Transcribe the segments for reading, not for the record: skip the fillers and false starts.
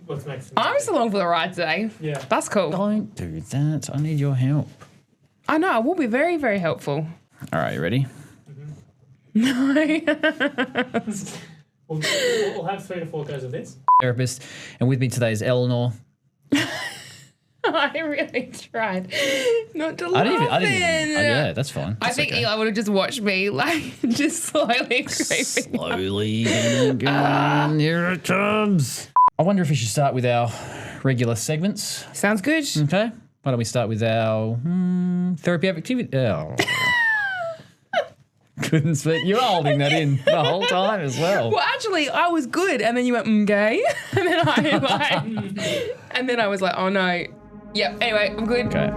what's next? I'm just along for the ride today. Yeah. That's cool. Don't do that. I need your help. I know. It will be very, very helpful. All right, you ready? No. We'll have 3 to 4 goes of this. Therapist. And with me today is Eleanor. I really tried not to laugh. Yeah, that's fine. I think Eli would have just watched me, just slowly creeping. Slowly. Here it comes. I wonder if we should start with our regular segments. Sounds good. Okay. Why don't we start with our therapeutic activity? Oh. Couldn't speak. You were holding that in the whole time as well. Well, actually, I was good, and then you went, gay, and then I was like, oh no. Yep. Anyway, I'm good. Okay.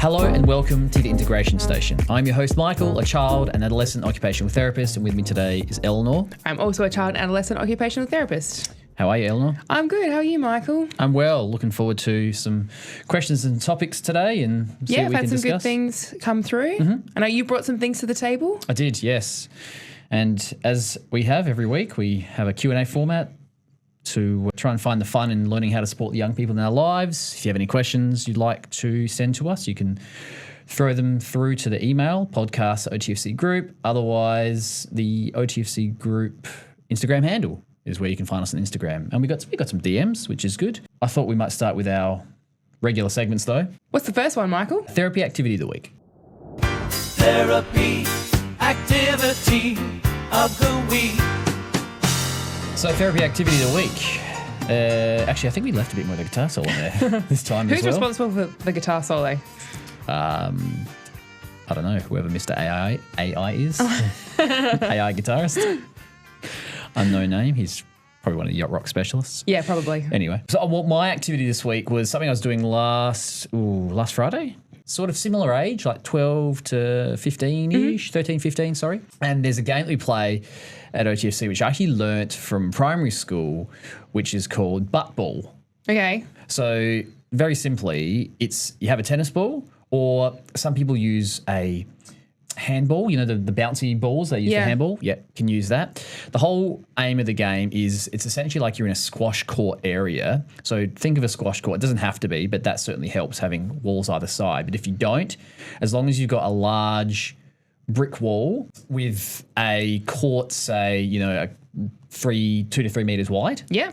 Hello and welcome to the Integration Station. I'm your host, Michael, a child and adolescent occupational therapist, and with me today is Eleanor. I'm also a child and adolescent occupational therapist. How are you, Eleanor? I'm good. How are you, Michael? I'm well. Looking forward to some questions and topics today and see what we can discuss. Yeah, I've had some good things come through. Mm-hmm. I know you brought some things to the table. I did, yes. And as we have every week, we have a Q&A format to try and find the fun in learning how to support the young people in our lives. If you have any questions you'd like to send to us, you can throw them through to the email, podcast@OTFC Group. Otherwise, the OTFC Group Instagram handle is where you can find us on Instagram. And we got some DMs, which is good. I thought we might start with our regular segments, though. What's the first one, Michael? Therapy activity of the week. Therapy activity of the week. So, therapy activity of the week. Actually, I think we left a bit more of the guitar solo there this time Who's as well. responsible for the guitar solo? I don't know, whoever Mr. AI is. AI guitarist. Unknown name. He's probably one of the yacht rock specialists. Yeah, probably. Anyway, so my activity this week was something I was doing last Friday. Sort of similar age, like 12 to 15-ish, 13, 15, sorry. And there's a game that we play at OTFC, which I actually learnt from primary school, which is called butt ball. Okay. So very simply, you have a tennis ball, or some people use a handball, the bouncy balls they use for handball. Yeah, can use that. The whole aim of the game is it's essentially like you're in a squash court area. So think of a squash court. It doesn't have to be, but that certainly helps having walls either side. But if you don't, as long as you've got a large brick wall with a court, say, 2 to 3 meters wide. Yeah.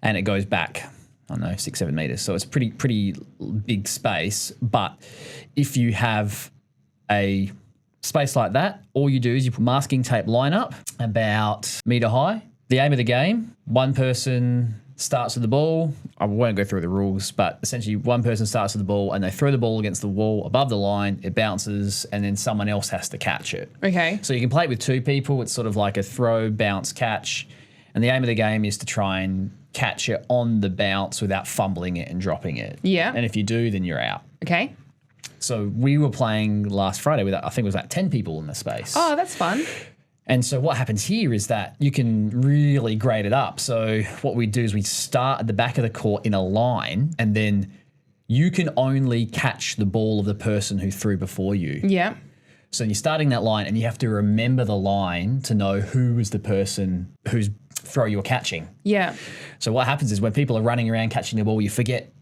And it goes back, I don't know, 6-7 meters. So it's pretty big space. But if you have a space like that, all you do is you put masking tape line up about meter high. The aim of the game, one person starts with the ball. I won't go through the rules, but essentially one person starts with the ball and they throw the ball against the wall above the line, it bounces, and then someone else has to catch it. Okay. So you can play it with 2 people. It's sort of like a throw, bounce, catch. And the aim of the game is to try and catch it on the bounce without fumbling it and dropping it. Yeah. And if you do, then you're out. Okay. So we were playing last Friday with, I think it was like 10 people in the space. Oh, that's fun. And so what happens here is that you can really grade it up. So what we do is we start at the back of the court in a line, and then you can only catch the ball of the person who threw before you. Yeah. So you're starting that line, and you have to remember the line to know who was the person whose throw you're catching. Yeah. So what happens is when people are running around catching the ball, you forget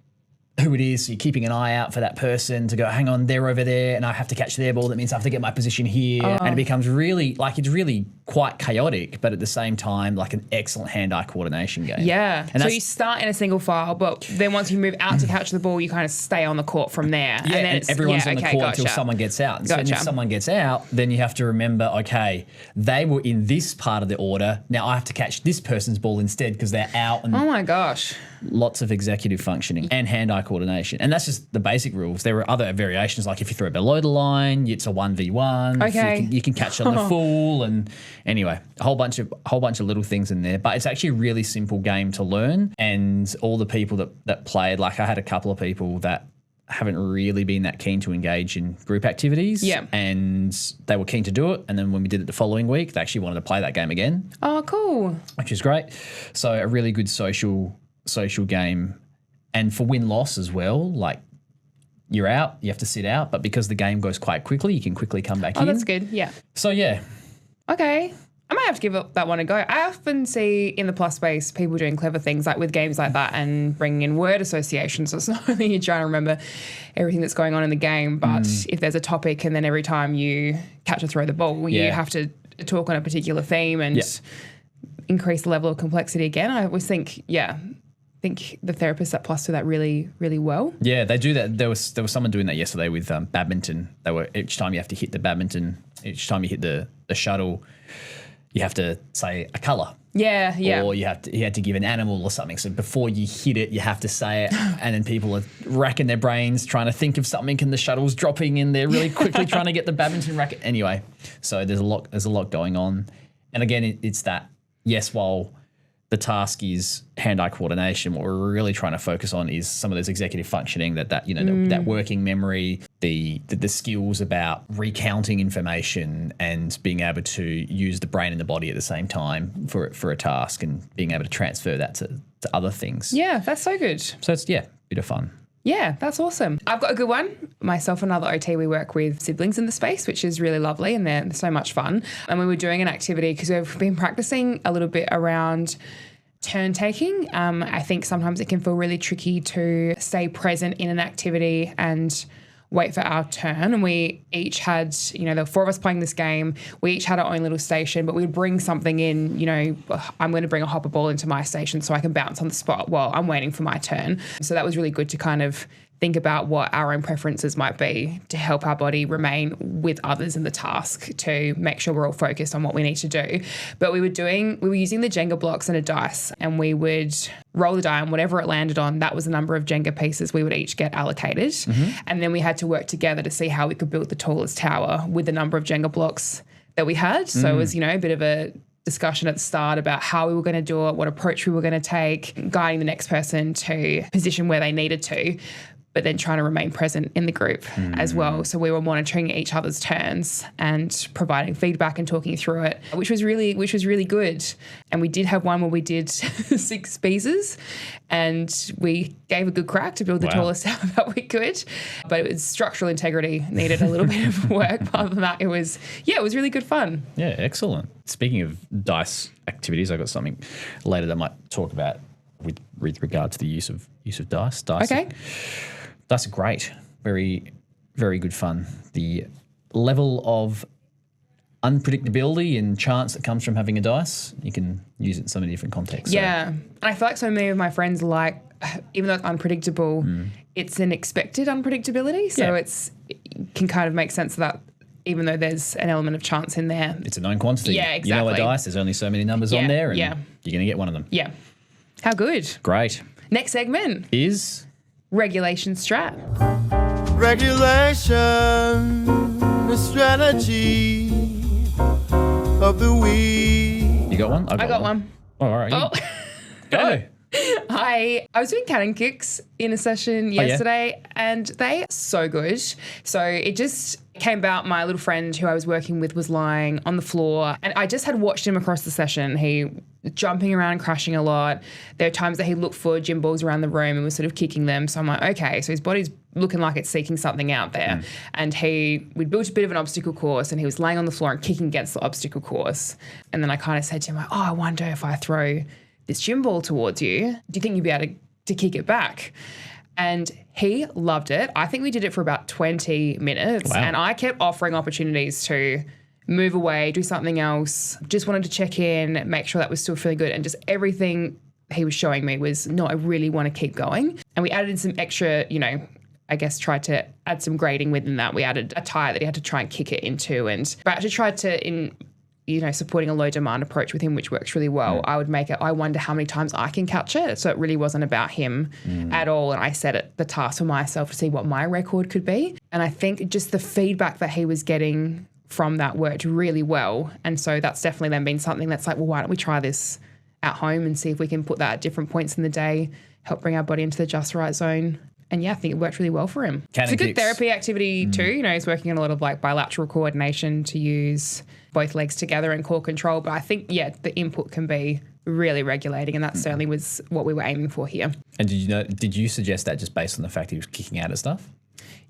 who it is. So you're keeping an eye out for that person to go, hang on, they're over there and I have to catch their ball. That means I have to get my position here. Oh. And it becomes really, it's really quite chaotic, but at the same time, like an excellent hand-eye coordination game. Yeah. And so you start in a single file, but then once you move out to catch the ball, you kind of stay on the court from there. Yeah, and then everyone's on the court until someone gets out. And so if someone gets out, then you have to remember, okay, they were in this part of the order. Now I have to catch this person's ball instead because they're out. And oh my gosh. Lots of executive functioning and hand-eye coordination. And that's just the basic rules. There are other variations, like if you throw below the line, it's a 1v1. Okay. You can catch on the full, and anyway, a whole bunch of little things in there. But it's actually a really simple game to learn. And all the people that played, like I had a couple of people that haven't really been that keen to engage in group activities. Yeah. And they were keen to do it. And then when we did it the following week, they actually wanted to play that game again. Oh, cool. Which is great. So a really good social game, and for win-loss as well, like you're out. You have to sit out. But because the game goes quite quickly, you can quickly come back in. Oh, that's good. Yeah. So, yeah. Okay. I might have to give that one a go. I often see in the plus space people doing clever things like with games like that and bringing in word association. So it's not only you're trying to remember everything that's going on in the game, but if there's a topic and then every time you catch or throw the ball, you have to talk on a particular theme and increase the level of complexity again. I always think, the therapists at Plus do that really, really well. Yeah, they do that. There was someone doing that yesterday with badminton. They were each time you have to hit the badminton, each time you hit the shuttle, you have to say a colour. Yeah, yeah. Or you had to give an animal or something. So before you hit it, you have to say it, and then people are racking their brains trying to think of something, and the shuttle's dropping, and they're really quickly trying to get the badminton racket. Anyway, so there's a lot going on, and again, it's that while the task is hand-eye coordination, what we're really trying to focus on is some of those executive functioning, that working memory, the skills about recounting information and being able to use the brain and the body at the same time for a task and being able to transfer that to other things. Yeah, that's so good. So it's, bit of fun. Yeah, that's awesome. I've got a good one. Myself and another OT, we work with siblings in the space, which is really lovely, and they're so much fun. And we were doing an activity because we've been practicing a little bit around turn taking. I think sometimes it can feel really tricky to stay present in an activity and wait for our turn. And we each had, there were 4 of us playing this game. We each had our own little station, but we'd bring something in, I'm going to bring a hopper ball into my station so I can bounce on the spot while I'm waiting for my turn. So that was really good to kind of think about what our own preferences might be to help our body remain with others in the task to make sure we're all focused on what we need to do. But we were using the Jenga blocks and a dice, and we would roll the die, and whatever it landed on, that was the number of Jenga pieces we would each get allocated. Mm-hmm. And then we had to work together to see how we could build the tallest tower with the number of Jenga blocks that we had. So it was, a bit of a discussion at the start about how we were going to do it, what approach we were going to take, guiding the next person to position where they needed to, but then trying to remain present in the group as well. So we were monitoring each other's turns and providing feedback and talking through it, which was really good. And we did have one where we did 6 pieces, and we gave a good crack to build the tallest tower that we could. But it was structural integrity needed a little bit of work. But other than that, it was really good fun. Yeah, excellent. Speaking of dice activities, I've got something later that I might talk about with regard to the use of dice. Okay. That's great. Very, very good fun. The level of unpredictability and chance that comes from having a dice, you can use it in so many different contexts. Yeah. And I feel like so many of my friends even though it's unpredictable, it's an expected unpredictability. So it can kind of make sense that even though there's an element of chance in there. It's a known quantity. Yeah, exactly. You know a dice, there's only so many numbers on there, and you're going to get one of them. Yeah. How good. Great. Next segment is regulation strat. Regulation, the strategy of the week. You got one? I got one. Oh, all right. Oh. Go. I was doing cannon kicks in a session yesterday, and they are so good. So it just came about, my little friend who I was working with was lying on the floor, and I just had watched him across the session. He jumping around and crashing a lot. There are times that he looked for gym balls around the room and was sort of kicking them. So I'm like, okay, so his body's looking like it's seeking something out there. And we'd built a bit of an obstacle course, and he was laying on the floor and kicking against the obstacle course. And then I kind of said to him, like, I wonder if I throw this gym ball towards you, do you think you'd be able to kick it back? And he loved it. I think we did it for about 20 minutes. Wow. And I kept offering opportunities to move away, do something else, just wanted to check in, make sure that was still feeling good. And just everything he was showing me was, no, I really want to keep going. And we added in some extra, I guess tried to add some grading within that. We added a tire that he had to try and kick it into. But I actually tried to, supporting a low demand approach with him, which works really well. I would make it, I wonder how many times I can catch it. So it really wasn't about him at all. And I set it the task for myself to see what my record could be. And I think just the feedback that he was getting from that worked really well. And so that's definitely then been something that's like, well, why don't we try this at home and see if we can put that at different points in the day, help bring our body into the just right zone. And I think it worked really well for him. It's a good therapy activity too. He's working on a lot of bilateral coordination to use both legs together and core control. But I think, the input can be really regulating, and that certainly was what we were aiming for here. And did you suggest that just based on the fact he was kicking out at stuff?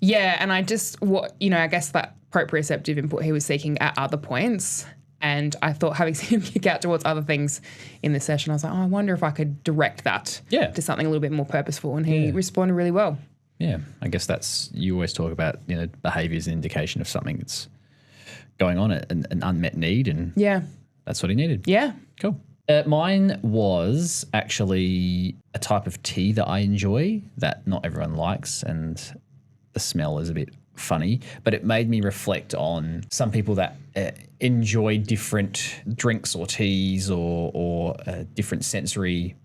Yeah, and I guess that proprioceptive input he was seeking at other points. And I thought, having seen him kick out towards other things in the session, I was like, I wonder if I could direct that to something a little bit more purposeful. And he responded really well. Yeah, I guess you always talk about, behaviour as an indication of something that's going on, an unmet need, and that's what he needed. Yeah. Cool. Mine was actually a type of tea that I enjoy that not everyone likes, and the smell is a bit funny, but it made me reflect on some people that enjoy different drinks or teas or different sensory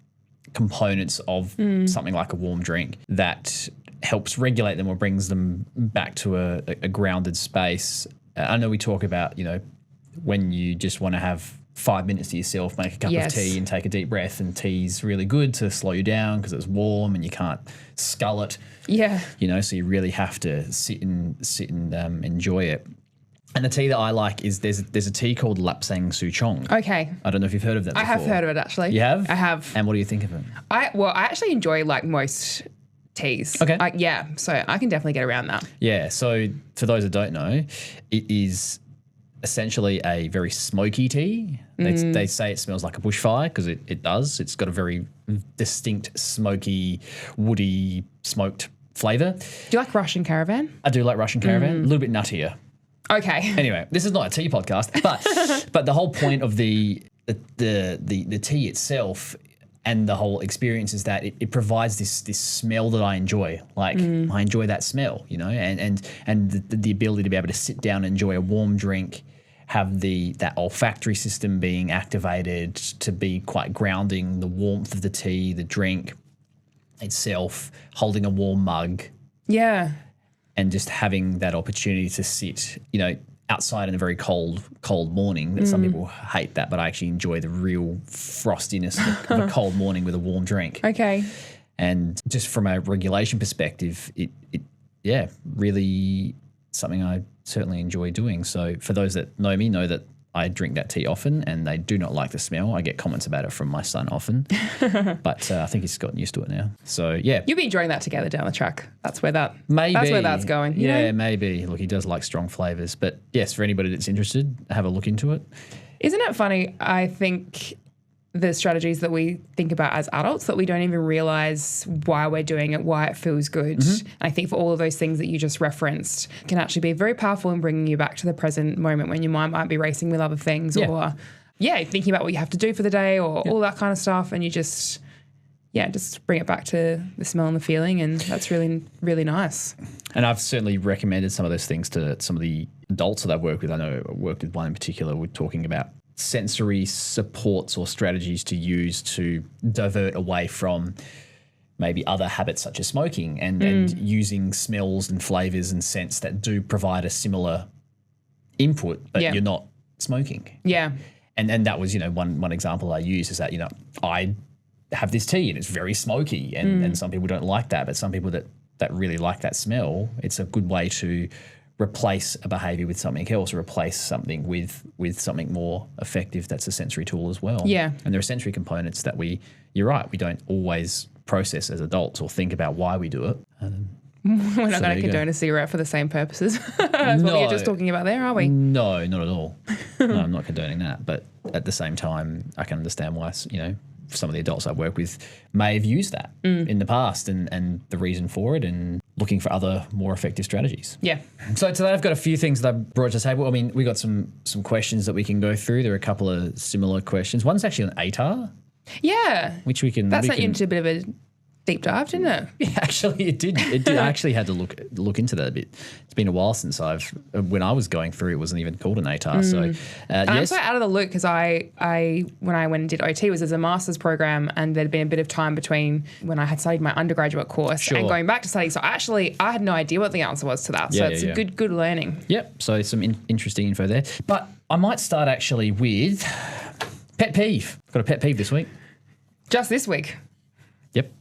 components of something like a warm drink that helps regulate them or brings them back to a grounded space. I know we talk about, when you just want to have 5 minutes to yourself, make a cup of tea and take a deep breath, and tea's really good to slow you down because it's warm and you can't scull it. Yeah. So you really have to sit and enjoy it. And the tea that I like is there's a tea called Lapsang Souchong. Okay. I don't know if you've heard of that before. I have heard of it, actually. You have? I have. And what do you think of it? I actually enjoy most teas. Okay. So I can definitely get around that. Yeah. So for those that don't know, it is essentially a very smoky tea. They say it smells like a bushfire because it does. It's got a very distinct, smoky, woody, smoked flavour. Do you like Russian Caravan? I do like Russian Caravan. A little bit nuttier. Okay. Anyway, this is not a tea podcast, but the whole point of the tea itself and the whole experience is that it provides this smell that I enjoy. Like I enjoy that smell, and the ability to be able to sit down and enjoy a warm drink, have that olfactory system being activated to be quite grounding, the warmth of the tea, the drink itself, holding a warm mug. Yeah. And just having that opportunity to sit, outside in a very cold morning. That some people hate that, but I actually enjoy the real frostiness of a cold morning with a warm drink. Okay. And just from a regulation perspective, it really something I certainly enjoy doing. So for those that know me, know that I drink that tea often, and they do not like the smell. I get comments about it from my son often, but I think he's gotten used to it now. So yeah, you'll be enjoying that together down the track. That's where that's going. Yeah, maybe. Look, he does like strong flavors, but yes, for anybody that's interested, have a look into it. Isn't it funny? I think the strategies that we think about as adults that we don't even realize why we're doing it, why it feels good. Mm-hmm. I think for all of those things that you just referenced can actually be very powerful in bringing you back to the present moment when your mind might be racing with other things or thinking about what you have to do for the day or all that kind of stuff, and you just bring it back to the smell and the feeling, and that's really, really nice. And I've certainly recommended some of those things to some of the adults that I've worked with. I know I worked with one in particular. We're talking about sensory supports or strategies to use to divert away from maybe other habits such as smoking and using smells and flavors and scents that do provide a similar input, but you're not smoking. Yeah. And that was, one example I use is that, I have this tea and it's very smoky and some people don't like that, but some people that really like that smell, it's a good way to replace a behaviour with something else, or replace something with something more effective that's a sensory tool as well. Yeah. And there are sensory components that you're right, we don't always process as adults or think about why we do it. We're not going to condone a cigarette for the same purposes as what you're just talking about there, are we? No, not at all. No, I'm not condoning that. But at the same time, I can understand why, some of the adults I work with may have used that in the past and the reason for it, and looking for other more effective strategies. Yeah. So today I've got a few things that I've brought to the table. I mean, we got some questions that we can go through. There are a couple of similar questions. One's actually on ATAR. Yeah. Which we can... That's into a bit of a deep dive, didn't it? Yeah, actually it did. It did. I actually had to look into that a bit. It's been a while since when I was going through, it wasn't even called an ATAR. So yes. I'm so out of the loop because I when I went and did OT, it was as a master's program, and there'd been a bit of time between when I had studied my undergraduate course and going back to study. So I had no idea what the answer was to that. So it's a good learning. Yep. So some interesting info there. But I might start actually with pet peeve. I've got a pet peeve this week. Just this week? Yep.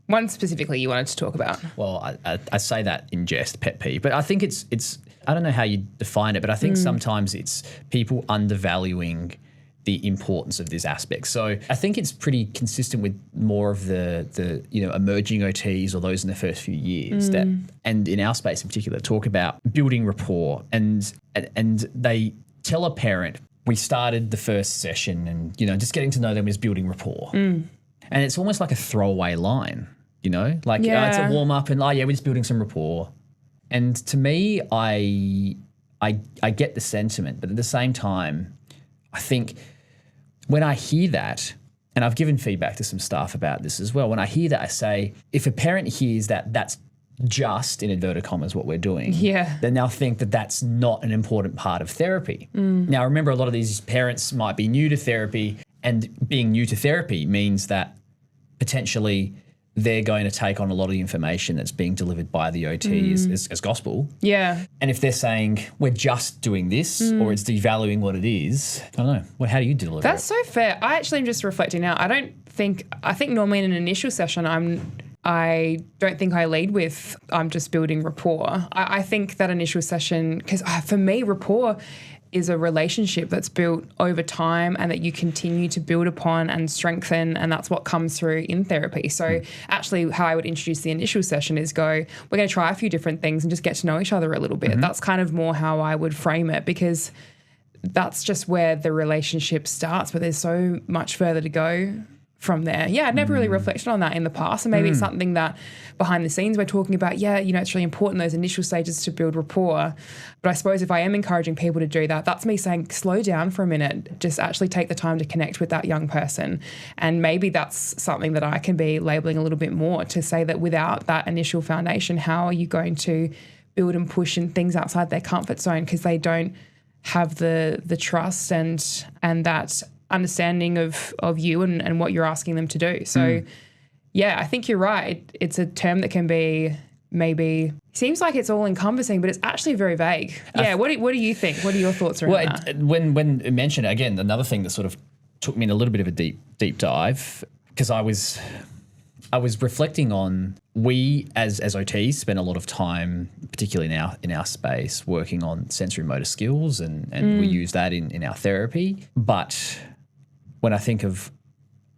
One specifically you wanted to talk about? Well, I say that in jest, pet peeve, but I think it's I don't know how you define it, but I think sometimes it's people undervaluing the importance of this aspect. So I think it's pretty consistent with more of the emerging OTs or those in the first few years that, and in our space in particular, talk about building rapport, and they tell a parent, we started the first session and, just getting to know them is building rapport. And it's almost like a throwaway line, it's a warm up and we're just building some rapport. And to me, I get the sentiment, but at the same time, I think when I hear that, and I've given feedback to some staff about this as well, when I hear that, I say, if a parent hears that that's just, in inverted commas, what we're doing, then they'll think that that's not an important part of therapy. Now, remember, a lot of these parents might be new to therapy, and being new to therapy means that potentially they're going to take on a lot of the information that's being delivered by the OT as gospel. Yeah. And if they're saying, we're just doing this or it's devaluing what it is, I don't know. Well, how do you deliver That's so fair. I actually am just reflecting now. I think normally in an initial session, I don't think I lead with, I'm just building rapport. I think that initial session, because for me, rapport is a relationship that's built over time and that you continue to build upon and strengthen, and that's what comes through in therapy. So actually how I would introduce the initial session is we're going to try a few different things and just get to know each other a little bit. That's kind of more how I would frame it, because that's just where the relationship starts, but there's so much further to go from there. Yeah, I'd never really reflected on that in the past, and maybe it's something that behind the scenes we're talking about, it's really important, those initial stages to build rapport. But I suppose if I am encouraging people to do that, that's me saying slow down for a minute, just actually take the time to connect with that young person. And maybe that's something that I can be labeling a little bit more, to say that without that initial foundation, how are you going to build and push in things outside their comfort zone, because they don't have the trust and that understanding of you and what you're asking them to do. So I think you're right. It's a term that can be maybe seems like it's all encompassing, but it's actually very vague. What do you think? What are your thoughts around that? When it mentioned, again, another thing that sort of took me in a little bit of a deep dive, because I was reflecting on, we as OTs spend a lot of time, particularly in our space, working on sensory motor skills, and we use that in our therapy. But when I think of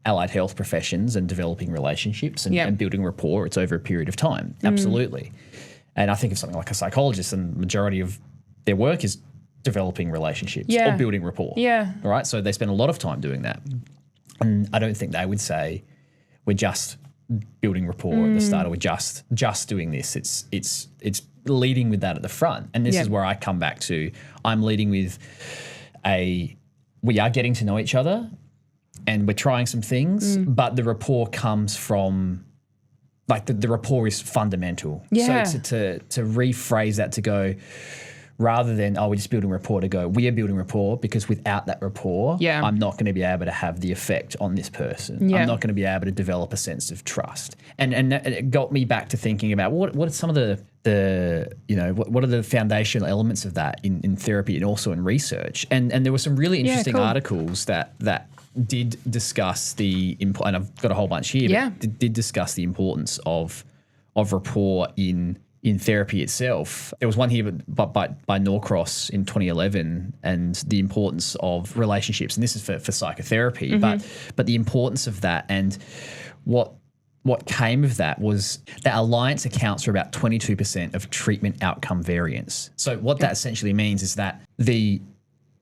allied health professions and developing relationships and building rapport, it's over a period of time. Absolutely. And I think of something like a psychologist, and the majority of their work is developing relationships or building rapport. Yeah. All right. So they spend a lot of time doing that. And I don't think they would say we're just building rapport at the start, or we're just doing this. It's leading with that at the front. And this is where I come back to, I'm leading with we are getting to know each other and we're trying some things, but the rapport comes from, the rapport is fundamental. Yeah. So to rephrase that, to go, rather than, we're just building rapport, to go, we are building rapport, because without that rapport, I'm not going to be able to have the effect on this person. I'm not going to be able to develop a sense of trust. And it got me back to thinking about what are some of what are the foundational elements of that in therapy and also in research. And there were some really interesting articles that did discuss and I've got a whole bunch here, but did discuss the importance of rapport in therapy itself. There was one here by Norcross in 2011, and the importance of relationships, and this is for psychotherapy, but the importance of that, and what came of that was that alliance accounts for about 22% of treatment outcome variance. So what that essentially means is that the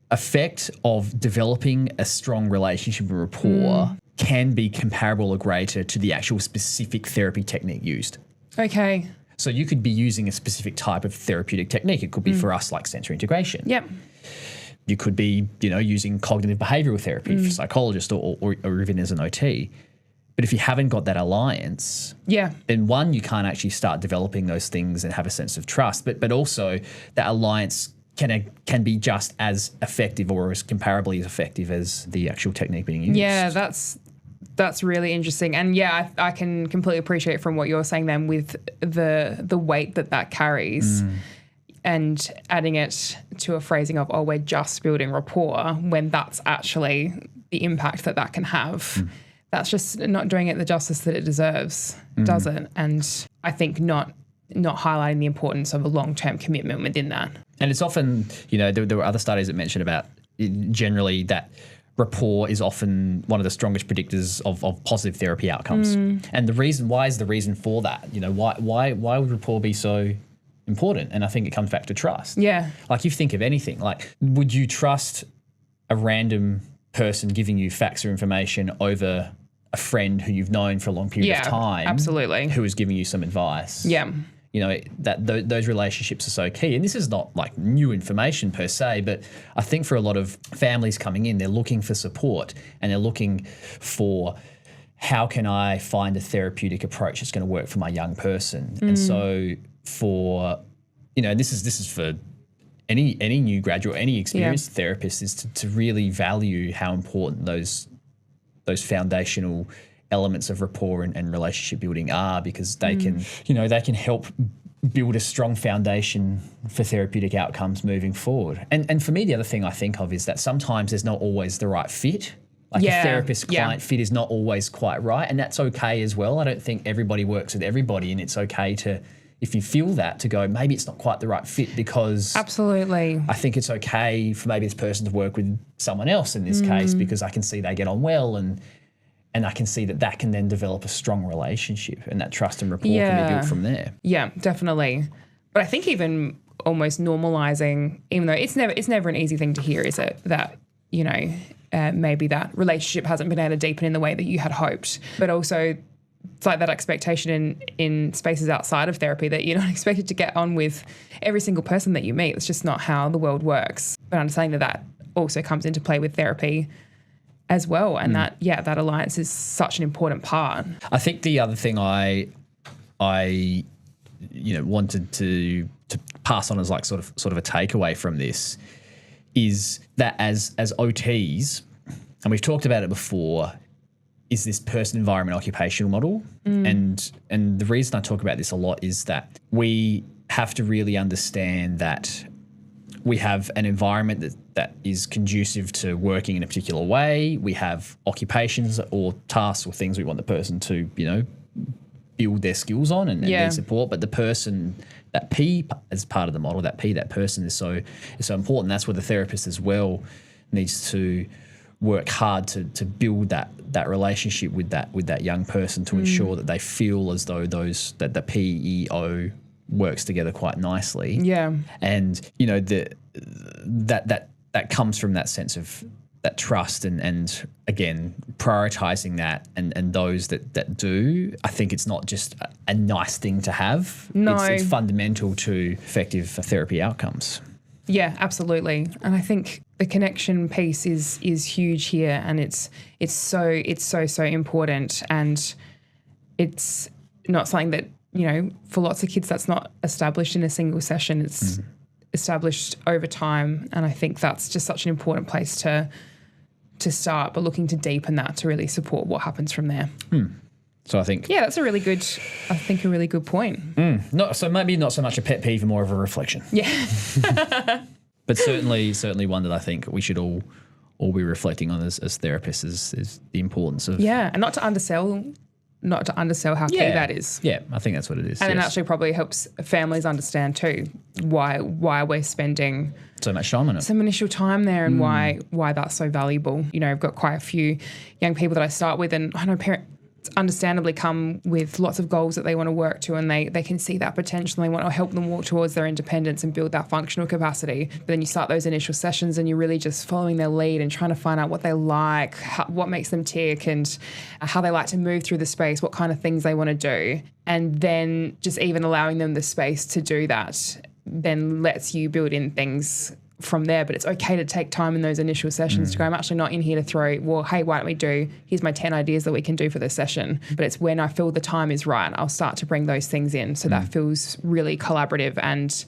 effect of developing a strong relationship and rapport can be comparable or greater to the actual specific therapy technique used. Okay. So you could be using a specific type of therapeutic technique. It could be for us like sensory integration. Yep. You could be, using cognitive behavioral therapy for psychologists or even as an OT. But if you haven't got that alliance, then one, you can't actually start developing those things and have a sense of trust. But also that alliance can be just as effective or as comparably as effective as the actual technique being used. Yeah, that's really interesting. And I can completely appreciate from what you're saying then with the weight that carries, and adding it to a phrasing of, we're just building rapport, when that's actually the impact that can have. That's just not doing it the justice that it deserves, does it? And I think not highlighting the importance of a long-term commitment within that. And it's often, there were other studies that mentioned about generally that rapport is often one of the strongest predictors of positive therapy outcomes. And why is the reason for that? You know, why would rapport be so important? And I think it comes back to trust. Yeah. Like, you think of anything, like, would you trust a random person giving you facts or information over a friend who you've known for a long period of time? Absolutely. Who is giving you some advice? Yeah. You know, those relationships are so key. And this is not like new information per se, but I think for a lot of families coming in, they're looking for support and they're looking for, how can I find a therapeutic approach that's going to work for my young person? And so for, you know, this is for any new graduate, any experienced therapist, is to really value how important those foundational elements of rapport and relationship building are, because they can, you know, they can help build a strong foundation for therapeutic outcomes moving forward. And for me, the other thing I think of is that sometimes there's not always the right fit. Like a therapist-client fit is not always quite right, and that's okay as well. I don't think everybody works with everybody, and it's okay to, if you feel that, to go, maybe it's not quite the right fit, because absolutely, I think it's okay for maybe this person to work with someone else in this case, because I can see they get on well, and I can see that can then develop a strong relationship, and that trust and rapport can be built from there. Yeah, definitely. But I think even almost normalizing, even though it's never an easy thing to hear, is it, that, you know, maybe that relationship hasn't been able to deepen in the way that you had hoped, but also it's like that expectation in spaces outside of therapy that you're not expected to get on with every single person that you meet. It's just not how the world works. But understanding that also comes into play with therapy as well, and that alliance is such an important part. I think the other thing I wanted to pass on as like sort of a takeaway from this is that as OTs, and we've talked about it before, is this person environment occupational model. And the reason I talk about this a lot is that we have to really understand that we have an environment that is conducive to working in a particular way. We have occupations or tasks or things we want the person to, you know, build their skills on and need support. But the person, that P as part of the model, that person is so important. That's where the therapist as well needs to work hard to build that relationship with that young person, to ensure that they feel as though that the PEO works together quite nicely. Yeah. And, you know, that comes from that sense of that trust and again, prioritizing that and those that do. I think it's not just a nice thing to have. No. It's fundamental to effective therapy outcomes. Yeah, absolutely. And I think the connection piece is huge here, and it's so important, and it's not something that, you know, for lots of kids that's not established in a single session. It's established over time, and I think that's just such an important place to start, but looking to deepen that to really support what happens from there. So I think that's a really good point. So maybe not so much a pet peeve, more of a reflection. Yeah. But certainly one that I think we should all be reflecting on as therapists is the importance of and not to undersell how key that is. Yeah, I think that's what it is. And it actually probably helps families understand too why we're spending so much time on it. Some initial time there, and why that's so valuable. You know, I've got quite a few young people that I start with, and I know parents understandably come with lots of goals that they want to work to, and they can see that potential, and they want to help them walk towards their independence and build that functional capacity. But then you start those initial sessions and you're really just following their lead and trying to find out what they like, what makes them tick, and how they like to move through the space, what kind of things they want to do. And then just even allowing them the space to do that then lets you build in things from there. But it's okay to take time in those initial sessions to go, I'm actually not in here to throw, well, hey, why don't here's my 10 ideas that we can do for this session. But it's when I feel the time is right, I'll start to bring those things in. So that feels really collaborative, and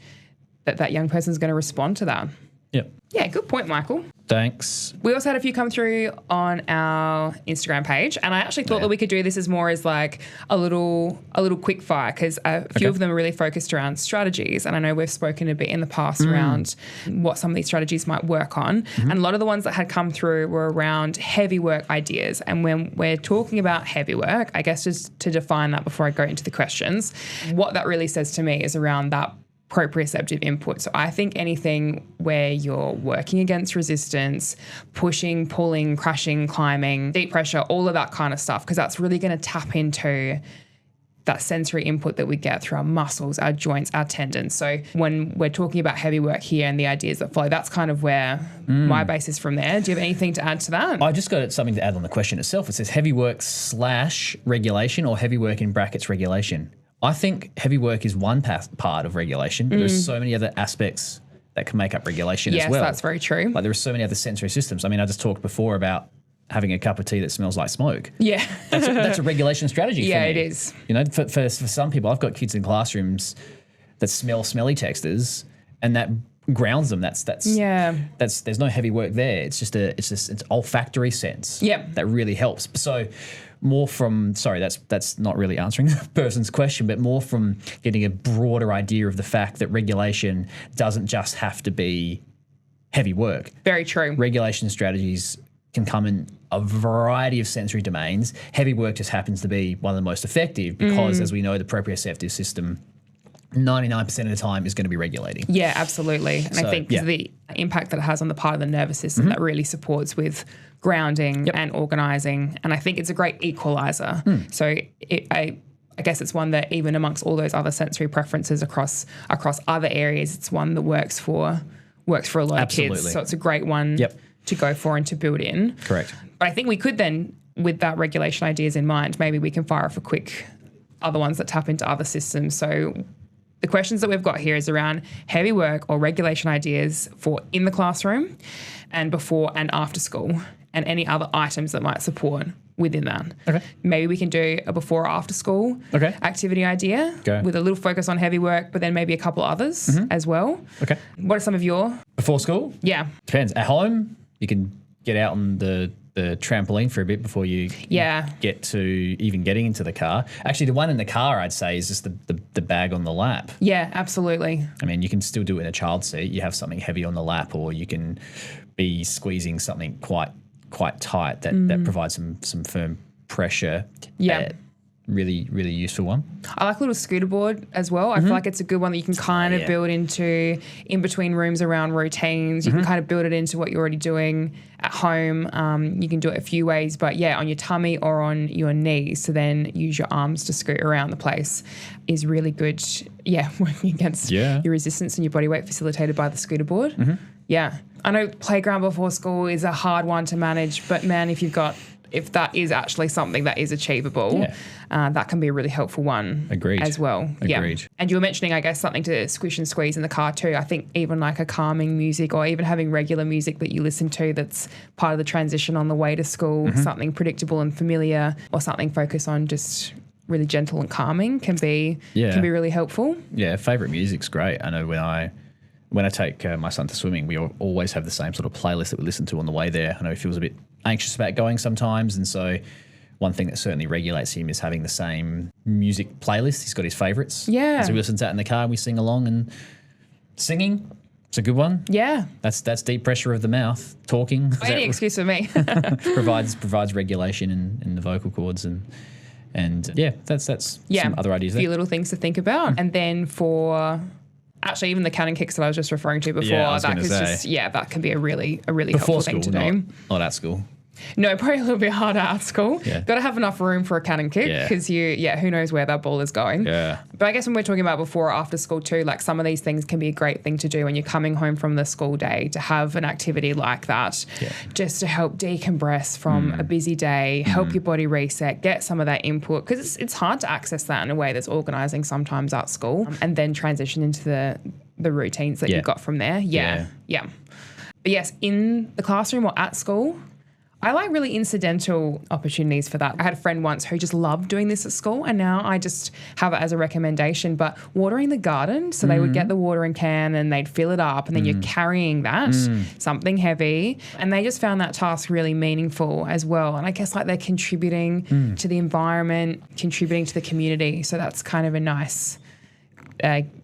that young person's going to respond to that. Yep. Yeah, good point, Michael. Thanks. We also had a few come through on our Instagram page, and I actually thought that we could do this as more as like a little quick fire, because a few of them are really focused around strategies, and I know we've spoken a bit in the past around what some of these strategies might work on, and a lot of the ones that had come through were around heavy work ideas. And when we're talking about heavy work, I guess just to define that before I go into the questions, what that really says to me is around that proprioceptive input. So I think anything where you're working against resistance, pushing, pulling, crashing, climbing, deep pressure, all of that kind of stuff, because that's really going to tap into that sensory input that we get through our muscles, our joints, our tendons. So when we're talking about heavy work here and the ideas that follow, that's kind of where my base is from there. Do you have anything to add to that? I just got something to add on the question itself. It says heavy work / regulation or heavy work in brackets regulation. I think heavy work is one part of regulation, but there's so many other aspects that can make up regulation as well. Yes, that's very true. Like there are so many other sensory systems. I mean, I just talked before about having a cup of tea that smells like smoke. Yeah. That's a regulation strategy for me. Yeah, it is. You know, for some people, I've got kids in classrooms that smell smelly textures and that grounds them. That's there's no heavy work there. It's olfactory sense. Yep. That really helps. So more from, sorry, that's not really answering the person's question, but more from getting a broader idea of the fact that regulation doesn't just have to be heavy work. Very true. Regulation strategies can come in a variety of sensory domains. Heavy work just happens to be one of the most effective because, as we know, the proprioceptive system 99% of the time is going to be regulating. Yeah, absolutely. And I think the impact that it has on the part of the nervous system that really supports with grounding and organising. And I think it's a great equaliser. So I guess it's one that even amongst all those other sensory preferences across other areas, it's one that works for a lot of kids. So it's a great one to go for and to build in. Correct. But I think we could then, with that regulation ideas in mind, maybe we can fire off a quick other ones that tap into other systems. So the questions that we've got here is around heavy work or regulation ideas for in the classroom and before and after school and any other items that might support within that. Okay. Maybe we can do a before or after school activity idea with a little focus on heavy work, but then maybe a couple others as well. Okay. What are some of your? Before school? Yeah. Depends. At home, you can get out on the trampoline for a bit before you get to even getting into the car. Actually, the one in the car, I'd say, is just the bag on the lap. Yeah, absolutely. I mean, you can still do it in a child seat. You have something heavy on the lap, or you can be squeezing something quite tight that provides some firm pressure. Yeah. Really, really useful one. I like a little scooter board as well. I feel like it's a good one that you can kind of build into in between rooms around routines. You can kind of build it into what you're already doing at home. You can do it a few ways, but on your tummy or on your knees. So then use your arms to scoot around the place is really good. Yeah, working against your resistance and your body weight facilitated by the scooter board. Yeah. I know playground before school is a hard one to manage, but man, if that is actually something that is achievable, that can be a really helpful one as well. Agreed. Yeah. And you were mentioning, I guess, something to squish and squeeze in the car too. I think even like a calming music or even having regular music that you listen to that's part of the transition on the way to school, something predictable and familiar or something focused on just really gentle and calming can be really helpful. Yeah, favourite music's great. I know when I take my son to swimming, we always have the same sort of playlist that we listen to on the way there. I know he feels a bit anxious about going sometimes, and so one thing that certainly regulates him is having the same music playlist. He's got his favourites. Yeah. So we listen to that in the car and we sing along, and singing, it's a good one. Yeah. That's deep pressure of the mouth. Talking. Any excuse for me. provides regulation in the vocal cords and that's some other ideas there. A few little things to think about. And then for actually even the cannon kicks that I was just referring to before, that can be a really helpful thing to do. Not at school. No, probably a little bit harder at school. Yeah. Got to have enough room for a cannon kick because who knows where that ball is going. Yeah. But I guess when we're talking about before or after school too, like some of these things can be a great thing to do when you're coming home from the school day, to have an activity like that just to help decompress from a busy day, help your body reset, get some of that input, because it's hard to access that in a way that's organising sometimes at school, and then transition into the routines that you've got from there. Yeah. But yes, in the classroom or at school, I like really incidental opportunities for that. I had a friend once who just loved doing this at school, and now I just have it as a recommendation, but watering the garden. So they would get the watering can and they'd fill it up, and then you're carrying that, something heavy. And they just found that task really meaningful as well. And I guess like they're contributing to the environment, contributing to the community. So that's kind of a nice...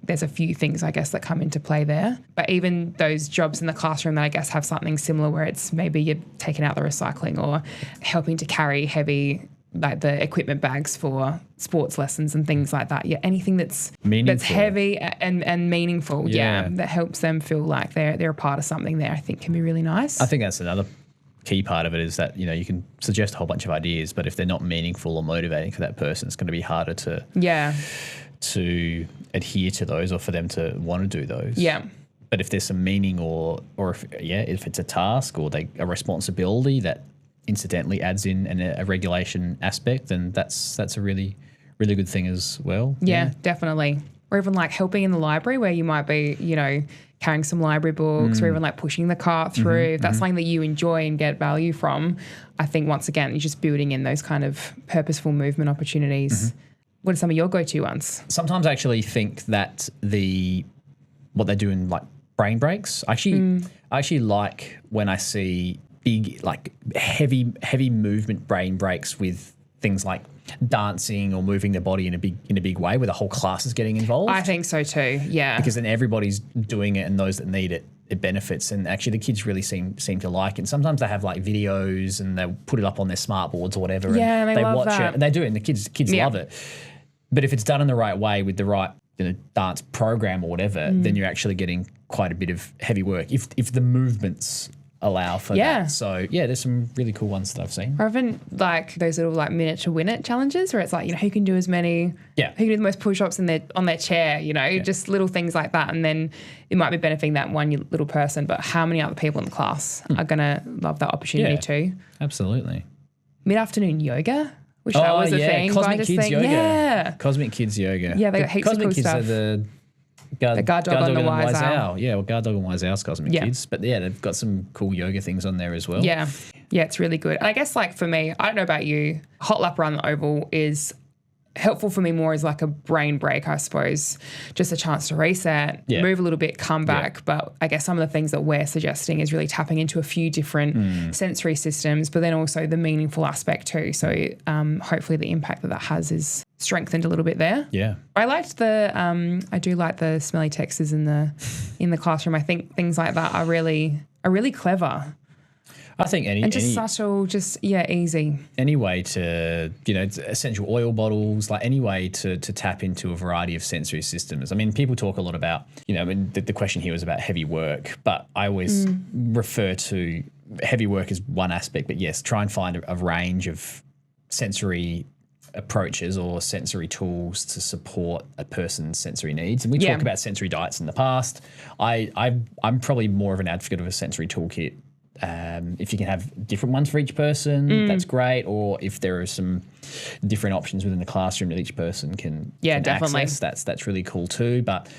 there's a few things, I guess, that come into play there. But even those jobs in the classroom that I guess have something similar where it's maybe you're taking out the recycling or helping to carry heavy like the equipment bags for sports lessons and things like that. Yeah, anything that's Meaningful. heavy and meaningful. Yeah, that helps them feel like they're a part of something there. I think can be really nice. I think that's another key part of it is that, you can suggest a whole bunch of ideas, but if they're not meaningful or motivating for that person, it's going to be harder to adhere to those or for them to want to do those. Yeah. But if there's some meaning or if it's a task or a responsibility that incidentally adds in a regulation aspect, then that's a really, really good thing as well. Yeah, definitely. Or even like helping in the library where you might be, carrying some library books or even like pushing the cart through. If that's something that you enjoy and get value from, I think once again, you're just building in those kind of purposeful movement opportunities. What are some of your go-to ones? Sometimes I actually think that what they do in like brain breaks, I actually like when I see big, like heavy movement brain breaks with things like dancing or moving their body in a big way where the whole class is getting involved. I think so too, yeah. Because then everybody's doing it and those that need it benefits, and actually the kids really seem to like it. And sometimes they have like videos and they'll put it up on their smart boards or whatever. Yeah, and they love watch that. it and they do it and the kids love it. But if it's done in the right way with the right dance program or whatever, then you're actually getting quite a bit of heavy work if the movements allow for that. So there's some really cool ones that I've seen. Or even like those little like minute to win it challenges where it's like, who can do as many, who can do the most push-ups on their chair, just little things like that. And then it might be benefiting that one little person, but how many other people in the class are going to love that opportunity too? Absolutely. Mid-afternoon yoga. Wish that was a thing. Cosmic Kids Yoga. Yeah. Cosmic Kids Yoga. Yeah, they got heaps Cosmic of cool Kids stuff. Are the Guard Dog and the Wise Owl. Yeah, well, Guard Dog and Wise Owl's Cosmic Kids. But they've got some cool yoga things on there as well. Yeah. Yeah, it's really good. And I guess like for me, I don't know about you, hot lap around the oval is helpful for me more as like a brain break, I suppose. Just a chance to reset, move a little bit, come back. But I guess some of the things that we're suggesting is really tapping into a few different sensory systems, but then also the meaningful aspect too. So hopefully the impact that has is strengthened a little bit there. Yeah. I liked I do like the smelly texts in the classroom. I think things like that are really clever. I think any subtle, easy. Any way to, essential oil bottles, like any way to tap into a variety of sensory systems. I mean, people talk a lot about, the question here was about heavy work, but I always refer to heavy work as one aspect, but yes, try and find a range of sensory approaches or sensory tools to support a person's sensory needs. And we talked about sensory diets in the past. I'm probably more of an advocate of a sensory toolkit. If you can have different ones for each person, that's great. Or if there are some different options within the classroom that each person can definitely access, that's really cool too. But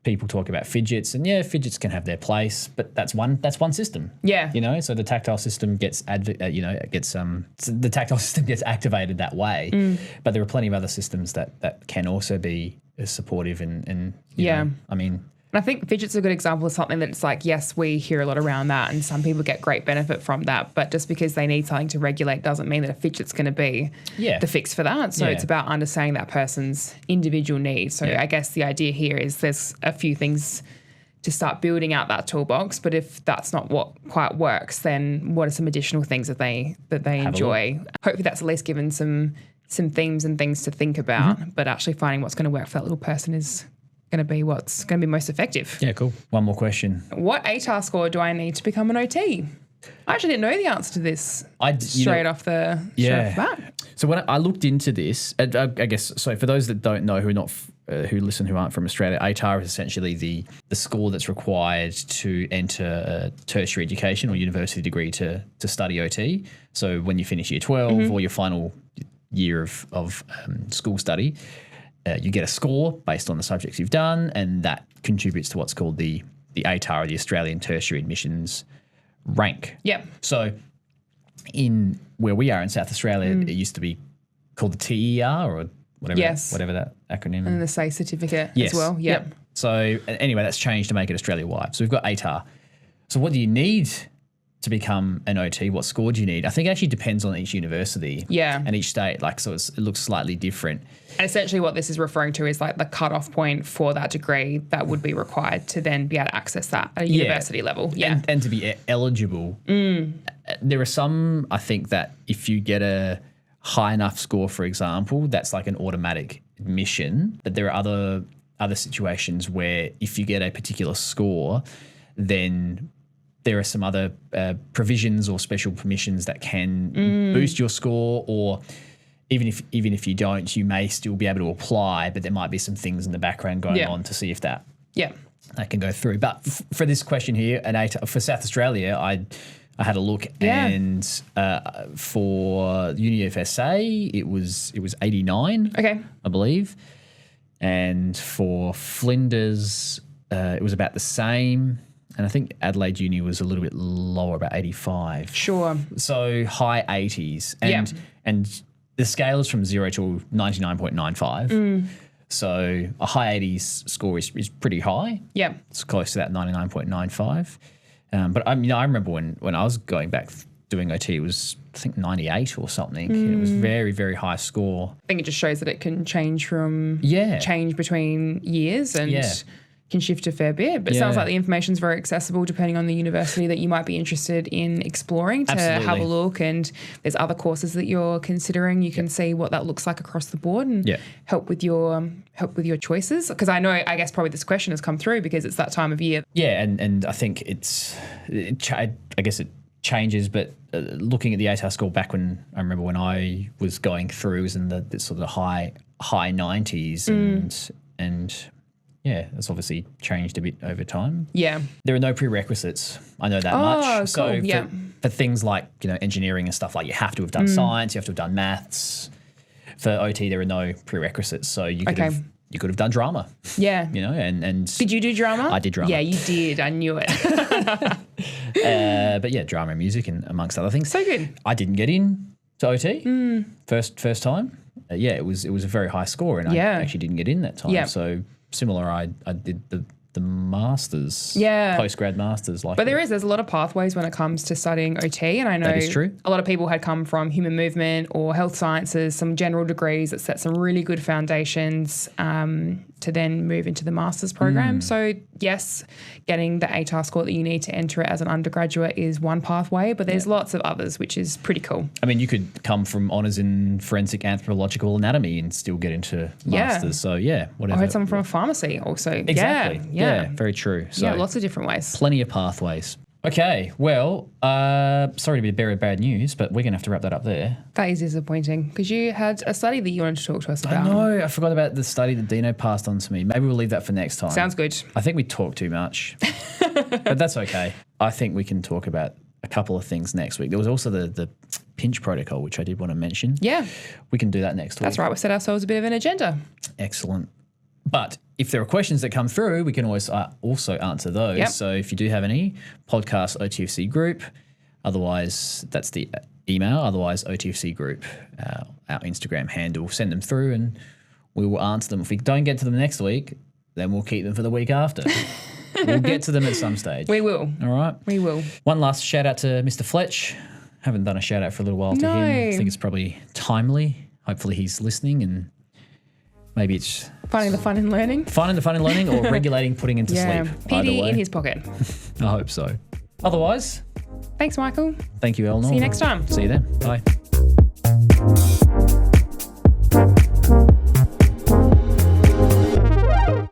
people talk about fidgets, and fidgets can have their place, but that's one system. Yeah, so the tactile system gets the tactile system gets activated that way. But there are plenty of other systems that can also be as supportive and I mean. And I think fidget's a good example of something that it's like, yes, we hear a lot around that and some people get great benefit from that, but just because they need something to regulate doesn't mean that a fidget's going to be the fix for that. So it's about understanding that person's individual needs. So I guess the idea here is there's a few things to start building out that toolbox, but if that's not what quite works, then what are some additional things that they enjoy? Hopefully that's at least given some themes and things to think about, but actually finding what's going to work for that little person is going to be what's going to be most effective. Yeah, cool. One more question. What ATAR score do I need to become an OT? I actually didn't know the answer to this straight off the bat. So when I looked into this, I guess, so for those that don't know, who aren't from Australia, ATAR is essentially the score that's required to enter a tertiary education or university degree to study OT. So when you finish year 12 or your final year of school study, you get a score based on the subjects you've done, and that contributes to what's called the ATAR, or the Australian Tertiary Admissions Rank. Yep. So in where we are in South Australia, it used to be called the TER or whatever that acronym. And the SAY certificate as well. Yep. So anyway, that's changed to make it Australia-wide. So we've got ATAR. So what do you need to become an OT? What score do you need? I think it actually depends on each university and each state. So it looks slightly different. And essentially what this is referring to is like the cutoff point for that degree that would be required to then be able to access that at a university level. Yeah. And to be eligible. There are some, I think, that if you get a high enough score, for example, that's like an automatic admission. But there are other situations where if you get a particular score, then there are some other provisions or special permissions that can boost your score, or even if you don't, you may still be able to apply, but there might be some things in the background going on to see if that can go through. But for this question here, for South Australia, I had a look, and for Uni of SA, it was 89, I believe, and for Flinders, it was about the same. And I think Adelaide Uni was a little bit lower, about 85. Sure. So high 80s. And the scale is from 0 to 99.95. So a high 80s score is pretty high. Yeah. It's close to that 99.95. But I remember when I was going back doing OT, it was, I think, 98 or something. It was very, very high score. I think it just shows that it can change change between years and can shift a fair bit. But it sounds like the information's very accessible depending on the university that you might be interested in exploring to have a look. And there's other courses that you're considering. You can see what that looks like across the board and help with your choices. Because I guess probably this question has come through because it's that time of year. Yeah, and I think I guess it changes, but looking at the ATAR score back when I remember when I was going through, it was in the sort of the high 90s and yeah, it's obviously changed a bit over time. Yeah. There are no prerequisites. I know that much. Cool. So for things like, engineering and stuff, like you have to have done science, you have to have done maths. For OT, there are no prerequisites. So you could have done drama. Yeah. And did you do drama? I did drama. Yeah, you did. I knew it. But yeah, drama and music and amongst other things. So good. I didn't get in to OT first time. It was a very high score, and I actually didn't get in that time. Yeah. So similar, I did the masters, post-grad masters. But there's a lot of pathways when it comes to studying OT, and I know that is true. A lot of people had come from human movement or health sciences, some general degrees that set some really good foundations to then move into the master's program. So yes, getting the ATAR score that you need to enter it as an undergraduate is one pathway, but there's lots of others, which is pretty cool. I mean, you could come from honours in forensic anthropological anatomy and still get into masters. So whatever. I heard someone from pharmacy also. Exactly. Yeah, very true. So lots of different ways. Plenty of pathways. Okay, well, sorry to be the bearer of bad news, but we're going to have to wrap that up there. That is disappointing because you had a study that you wanted to talk to us about. I know. I forgot about the study that Dino passed on to me. Maybe we'll leave that for next time. Sounds good. I think we talked too much, but that's okay. I think we can talk about a couple of things next week. There was also the pinch protocol, which I did want to mention. Yeah. We can do that next week. That's right. We set ourselves a bit of an agenda. Excellent. But if there are questions that come through, we can always also answer those. Yep. So if you do have any, podcast OTFC group. Otherwise, that's the email. Otherwise, OTFC group, our Instagram handle. Send them through and we will answer them. If we don't get to them next week, then we'll keep them for the week after. We'll get to them at some stage. We will. All right? We will. One last shout out to Mr. Fletch. Haven't done a shout out for a little while to him. I think it's probably timely. Hopefully he's listening and maybe it's... Finding the fun in learning. Finding the fun in learning or regulating putting into sleep. PD in his pocket. I hope so. Otherwise... Thanks, Michael. Thank you, Eleanor. See you next time. See you then. Bye.